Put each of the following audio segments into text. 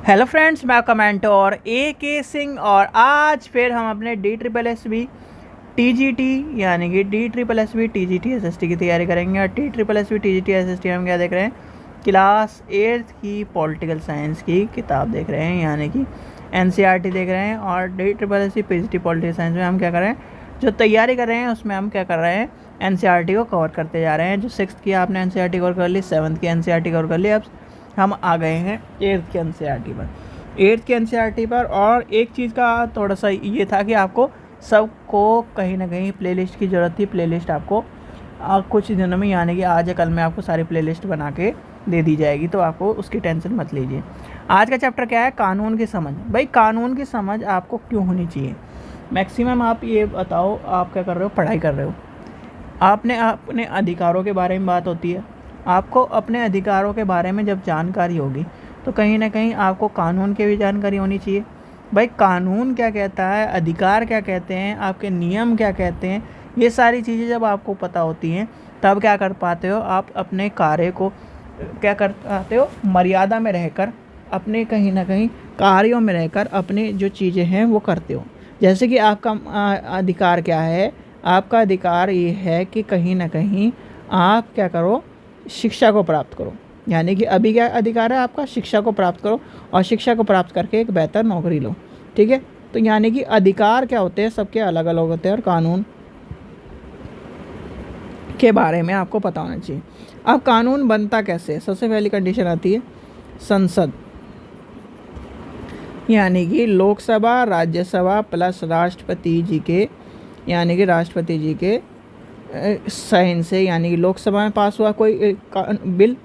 Hello friends, मैं कमेंटोर ए के सिंह और आज फिर हम अपने DSSB TGT यानी कि DSSB TGT SST की तैयारी करेंगे। और DSSB TGT SST हम क्या देख रहे हैं, क्लास 8 की पॉलिटिकल साइंस की किताब देख रहे हैं, यानी कि NCERT देख रहे हैं। और DSSB PGT पॉलिटिकल साइंस में हम क्या कर रहे हैं, जो तैयारी कर रहे हैं उसमें हम क्या कर रहे हैं, NCERT को कवर करते जा रहे हैं। जो 6th की आपने NCERT कवर कर ली, 7th की NCERT कवर कर ली, अब हम आ गए हैं 8th के NCERT पर। 8th के NCERT पर और एक चीज़ का थोड़ा सा ये था कि आपको सबको कहीं ना कहीं प्लेलिस्ट की ज़रूरत थी। प्लेलिस्ट आपको कुछ दिनों में यानी कि आज या कल में आपको सारी प्लेलिस्ट बना के दे दी जाएगी, तो आपको उसकी टेंशन मत लीजिए। आज का चैप्टर क्या है, कानून की समझ। भाई कानून की समझ आपको क्यों होनी चाहिए? मैक्सिमम आप ये बताओ, आप क्या कर रहे हो, पढ़ाई कर रहे हो, आपने अपने अधिकारों के बारे में बात होती है। आपको अपने अधिकारों के बारे में जब जानकारी होगी तो कहीं ना कहीं आपको कानून की भी जानकारी होनी चाहिए। भाई कानून क्या कहता है, अधिकार क्या कहते हैं, आपके नियम क्या कहते हैं, ये सारी चीज़ें जब आपको पता होती हैं तब क्या कर पाते हो, आप अपने कार्य को क्या कर पाते हो, मर्यादा में रहकर, अपने कहीं ना कहीं कार्यों में रहकर अपनी जो चीज़ें हैं वो करते हो। जैसे कि आपका अधिकार क्या है, आपका अधिकार ये है कि कहीं ना कहीं आप क्या करो, शिक्षा को प्राप्त करो। यानी कि अभी क्या अधिकार है आपका, शिक्षा को प्राप्त करो और शिक्षा को प्राप्त करके एक बेहतर नौकरी लो। ठीक है, तो यानी कि अधिकार क्या होते हैं, सबके अलग अलग होते हैं और कानून के बारे में आपको पता होना चाहिए। अब कानून बनता कैसे है, सबसे पहली कंडीशन आती है संसद, यानी कि लोकसभा, राज्यसभा प्लस राष्ट्रपति जी के, यानी कि राष्ट्रपति जी के साइन से, यानी कि लोकसभा में पास हुआ कोई बिल,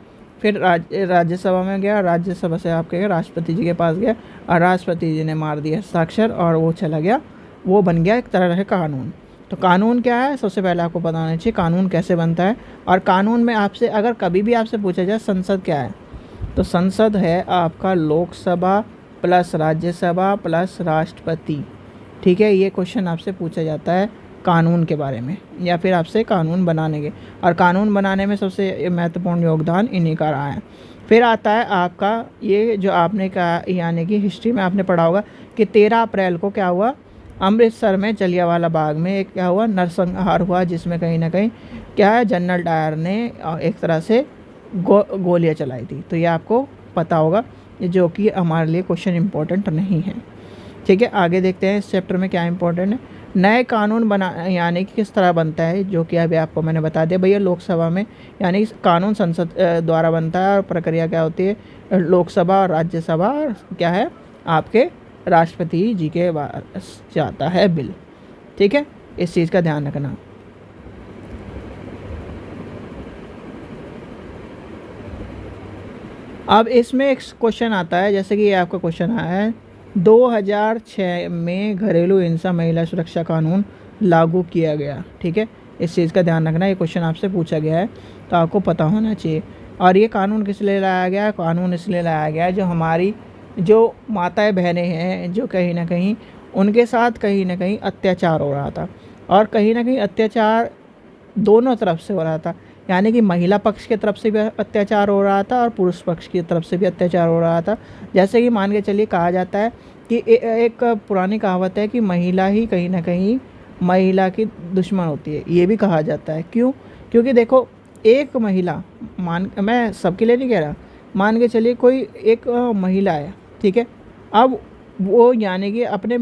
फिर राज्यसभा में गया, राज्यसभा से आपके राष्ट्रपति जी के पास गया और राष्ट्रपति जी ने मार दिया हस्ताक्षर और वो चला गया, वो बन गया एक तरह का कानून। तो कानून क्या है, सबसे पहले आपको पता होना चाहिए कानून कैसे बनता है। और कानून में आपसे अगर कभी भी आपसे पूछा जाए संसद क्या है, तो संसद है आपका लोकसभा प्लस राज्यसभा प्लस राष्ट्रपति। ठीक है, ये क्वेश्चन आपसे पूछा जाता है कानून के बारे में, या फिर आपसे कानून बनाने के, और कानून बनाने में सबसे महत्वपूर्ण योगदान इन्हीं का रहा है। फिर आता है आपका ये जो आपने कहा, यानी कि हिस्ट्री में आपने पढ़ा होगा कि 13 अप्रैल को क्या हुआ, अमृतसर में जलियांवाला बाग में एक क्या हुआ, नरसंहार हुआ, जिसमें कहीं ना कहीं क्या है, जनरल डायर ने एक तरह से गोलियाँ चलाई थी। तो ये आपको पता होगा, जो कि हमारे लिए क्वेश्चन इम्पोर्टेंट नहीं है। ठीक है, आगे देखते हैं इस चैप्टर में क्या इंपॉर्टेंट है। नए कानून बना, यानी कि किस तरह बनता है, जो कि अभी आपको मैंने बता दिया। भैया लोकसभा में, यानी कानून संसद द्वारा बनता है और प्रक्रिया क्या होती है, लोकसभा और राज्यसभा क्या है, आपके राष्ट्रपति जी के पास जाता है बिल। ठीक है, इस चीज़ का ध्यान रखना। अब इसमें एक क्वेश्चन आता है, जैसे कि ये आपका क्वेश्चन आया है, 2006 में घरेलू हिंसा महिला सुरक्षा कानून लागू किया गया। ठीक है, इस चीज़ का ध्यान रखना, ये क्वेश्चन आपसे पूछा गया है तो आपको पता होना चाहिए। और ये कानून किस लिए लाया गया, कानून इसलिए लाया गया जो हमारी जो माताएं बहनें हैं, जो कहीं ना कहीं उनके साथ कहीं ना कहीं अत्याचार हो रहा था, और कहीं ना कहीं अत्याचार दोनों तरफ से हो रहा था। यानी कि महिला पक्ष की तरफ से भी अत्याचार हो रहा था और पुरुष पक्ष की तरफ से भी अत्याचार हो रहा था। जैसे कि मान के चलिए, कहा जाता है कि एक पुरानी कहावत है कि महिला ही कहीं ना कहीं महिला की दुश्मन होती है। ये भी कहा जाता है, क्यों? क्योंकि देखो, एक महिला, मैं सबके लिए नहीं कह रहा, मान के चलिए कोई एक महिला है, ठीक है, अब वो यानी कि अपने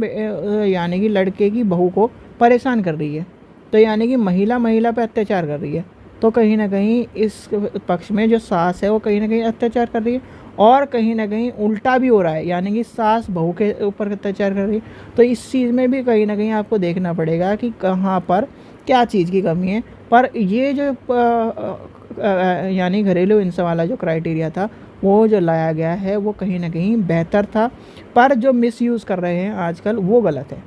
यानी कि लड़के की बहू को परेशान कर रही है, तो यानी कि महिला महिला पे अत्याचार कर रही है। तो कहीं ना कहीं इस पक्ष में जो सास है वो कहीं ना कहीं अत्याचार कर रही है, और कहीं ना कहीं उल्टा भी हो रहा है, यानी कि सास बहू के ऊपर अत्याचार कर रही है। तो इस चीज़ में भी कहीं ना कहीं आपको देखना पड़ेगा कि कहाँ पर क्या चीज़ की कमी है। पर ये जो यानी घरेलू हिंसा वाला जो क्राइटेरिया था, वो जो लाया गया है वो कहीं ना कहीं बेहतर था, पर जो मिसयूज़ कर रहे हैं आजकल वो गलत है।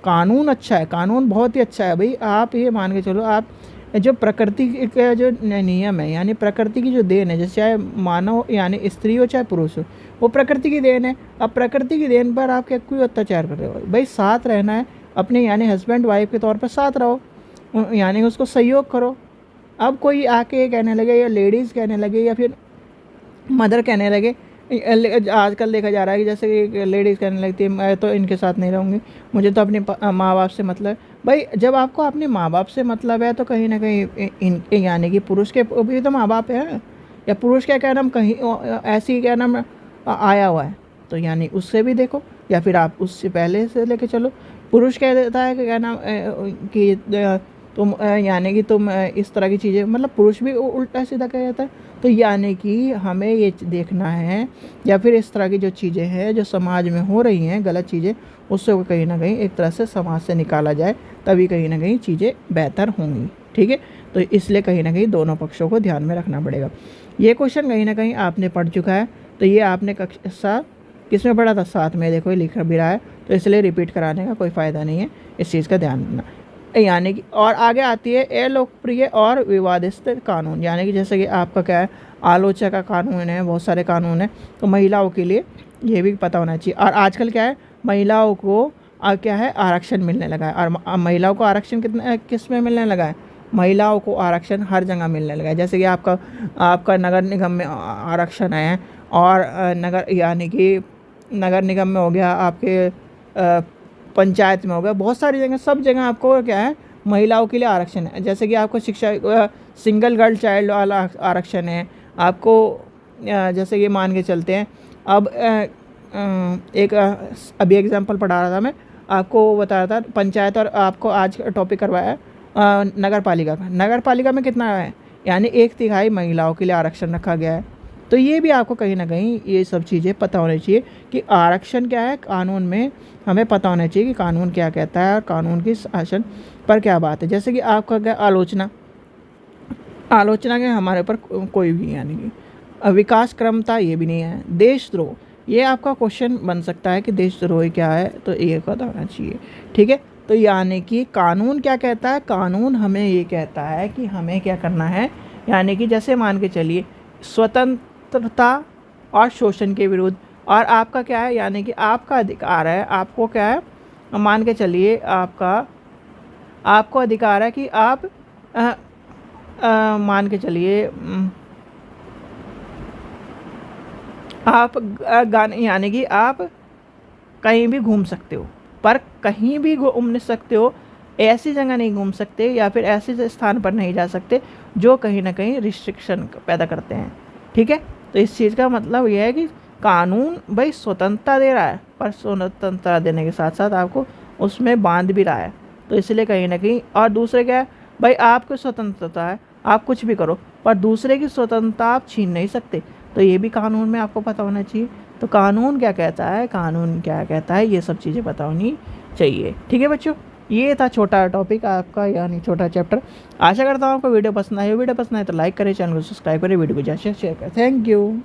कानून अच्छा है, कानून बहुत ही अच्छा है भाई। आप ये मान के चलो, आप जो प्रकृति का जो नियम है, यानी प्रकृति की जो देन है, जैसे चाहे मानव यानी स्त्री हो चाहे पुरुष हो, वो प्रकृति की देन है। अब प्रकृति की देन पर आप क्या कोई अत्याचार कर रहे हो? भाई साथ रहना है अपने, यानी हस्बैंड वाइफ के तौर पर साथ रहो, यानी उसको सहयोग करो। अब कोई आके कहने लगे, या लेडीज़ कहने लगे, या फिर मदर कहने लगे आजकल देखा जा रहा है कि जैसे कि लेडीज़ कहने लगती है मैं तो इनके साथ नहीं रहूँगी, मुझे तो अपने माँ बाप से मतलब है। भाई जब आपको अपने माँ बाप से मतलब है तो कहीं ना कहीं इन यानी कि पुरुष के भी तो माँ बाप है, या पुरुष क्या नाम कहीं ऐसे ही क्या नाम आया हुआ है, तो यानी उससे भी देखो, या फिर आप उससे पहले से लेके चलो। पुरुष कह देता है कि क्या नाम कि तुम यानी कि तुम इस तरह की चीज़ें, मतलब पुरुष भी उल्टा सीधा कह जाता है। तो यानी कि हमें ये देखना है, या फिर इस तरह की जो चीज़ें हैं जो समाज में हो रही हैं गलत चीज़ें, उससे कहीं ना कहीं एक तरह से समाज से निकाला जाए, तभी कहीं ना कहीं चीज़ें बेहतर होंगी। ठीक है, तो इसलिए कहीं ना कहीं दोनों पक्षों को ध्यान में रखना पड़ेगा। ये क्वेश्चन कहीं ना कहीं आपने पढ़ चुका है, तो ये आपने कक्षा किस में पढ़ा था, साथ में देखो लिख भी रहा है, तो इसलिए रिपीट कराने का कोई फ़ायदा नहीं है, इस चीज़ का ध्यान रखना। यानी कि और आगे आती है अलोकप्रिय और विवादित कानून, यानी कि जैसे कि आपका क्या है आलोचना का कानून है, बहुत सारे कानून हैं, तो महिलाओं के लिए ये भी पता होना चाहिए। और आजकल क्या है महिलाओं को क्या है आरक्षण मिलने लगा है, और महिलाओं को आरक्षण किस में मिलने लगा है, महिलाओं को आरक्षण हर जगह मिलने लगा है। जैसे कि आपका नगर निगम में आरक्षण है, और नगर यानी कि नगर निगम में हो गया, आपके पंचायत में हो गया, बहुत सारी जगह, सब जगह आपको क्या है महिलाओं के लिए आरक्षण है। जैसे कि आपको शिक्षा सिंगल गर्ल चाइल्ड वाला आरक्षण है आपको, जैसे कि मान के चलते हैं अब एक अभी एग्जांपल पढ़ा रहा था मैं आपको, बता रहा था पंचायत, और आपको आज टॉपिक करवाया नगर पालिका का। नगर पालिका में कितना है, यानी 1/3 महिलाओं के लिए आरक्षण रखा गया है। तो ये भी आपको कहीं ना कहीं ये सब चीज़ें पता होनी चाहिए कि आरक्षण क्या है कानून में, हमें पता होना चाहिए कि कानून क्या कहता है और कानून की शासन पर क्या बात है। जैसे कि आपका क्या आलोचना के हमारे ऊपर कोई भी यानी कि विकास क्रमता ये भी नहीं है। देशद्रोह, ये आपका क्वेश्चन बन सकता है कि देशद्रोह क्या है, तो ये पता होना चाहिए। ठीक है, तो यानी कि कानून क्या कहता है, कानून हमें ये कहता है कि हमें क्या करना है, यानी कि जैसे मान के चलिए स्वतंत्रता और शोषण के विरुद्ध, और आपका क्या है यानी कि आपका अधिकार है, आपको क्या है मान के चलिए आपको अधिकार है कि आप मान के चलिए आप गाने यानी कि आप कहीं भी घूम सकते हो, पर कहीं भी घूम नहीं सकते हो, ऐसी जगह नहीं घूम सकते, या फिर ऐसे स्थान पर नहीं जा सकते जो कहीं ना कहीं रिस्ट्रिक्शन पैदा करते हैं। ठीक है, तो इस चीज़ का मतलब यह है कि कानून भाई स्वतंत्रता दे रहा है, पर स्वतंत्रता देने के साथ साथ आपको उसमें बांध भी रहा है। तो इसलिए कहीं ना कहीं, और दूसरे क्या है भाई आपको स्वतंत्रता है, आप कुछ भी करो, पर दूसरे की स्वतंत्रता आप छीन नहीं सकते। तो ये भी कानून में आपको पता होना चाहिए। तो कानून क्या कहता है, कानून क्या कहता है, ये सब चीज़ें पता होनी चाहिए। ठीक है बच्चों, ये था छोटा टॉपिक आपका, यानी छोटा चैप्टर। आशा करता हूँ आपको वीडियो पसंद आई हो। वीडियो पसंद आए तो लाइक करें, चैनल को सब्सक्राइब करें, वीडियो को ज़्यादा शेयर करें। Thank you.